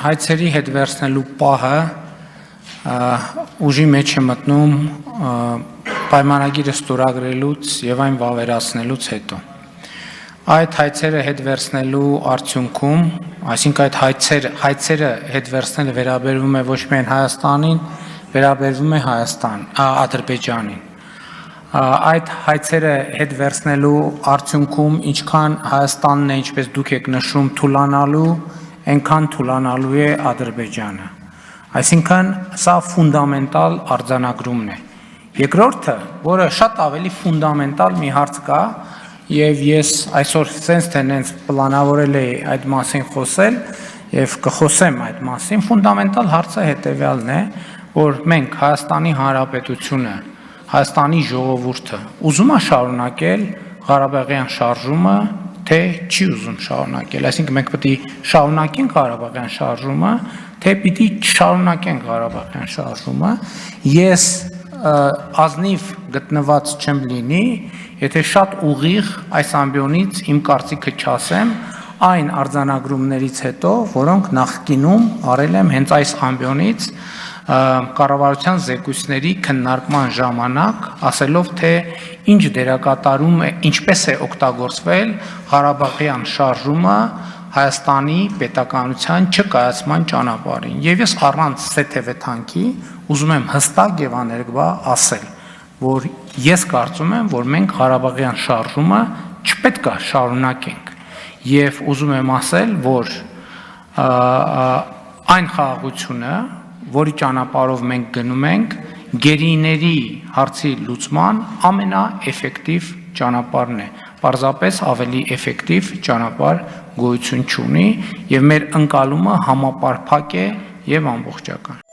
հայցերի հետ վերցնելու պահը ուժի մեջ է մտնում պայմանագիրը ստորագրելուց եւ այն վավերացնելուց հետո։ Այդ հայցերը հետ վերցնելու արդյունքում, այսինքն այդ հայցերը հետ վերցնելը վերաբերվում է ոչ միայն Հայաստանին, վերաբերվում է Ադրբեջանին։ Այդ հայցերը հետ վերցնելու արդյունքում ինչքան Հայաստանն է, ինչպես դուք եք նշում, թուլանալու, այնքան թուլանալու է Ադրբեջանը։ Այսինքն սա ֆունդամենտալ արձանագրումն է։ Երկրորդը, որը շատ ավելի ֆունդամենտալ մի հարց կա, եւ ես այսօր sense թե նենց պլանավորել էի այդ մասին խոսել եւ կխոսեմ այդ մասին, ֆունդամենտալ հարցը հետեւյալն է, որ մենք Հայաստանի Հանրապետությունը, Հայաստանի ժողովուրդը ուզում է շարունակել Ղարաբաղյան շարժումը, թե չի ուզում շարունակել, այսինքն մենք պետք է շարունակենք Ղարաբաղյան շարժումը, թե պիտի չշարունակենք Ղարաբաղյան շարժումը։ Ես ազնիվ գտնված չեմ լինի, եթե շատ ուղիղ այս ամբիոնից իմ կարծիքը չասեմ այն արձանագրումներից հետո, որոնք նախկինում արել եմ հենց այս ամբիոնից կառավարության զեկույցների քննարկման ժամանակ, ասելով թե ինչ դերակատարում է, ինչպես է օգտագործվել Ղարաբաղյան շարժումը Հայաստանի պետականության չկայացման ճանապարհին։ Եվ ես առանց սեթևեթանքի ուզում եմ հստակ եւ աներկբա ասել, որ ես կարծում եմ, որ մենք Ղարաբաղյան շարժումը չպետք է շարունակենք։ Եվ ուզում եմ ասել, որ այն խաղաղությունը, որի ճանապարհով մենք գնում ենք, գերիների հարցի լուծման ամենաէֆեկտիվ ճանապարհն է։ Պարզապես ավելի էֆեկտիվ ճանապարհ գոյություն չունի եւ մեր ընկալումը համապարփակ է եւ ամբողջական։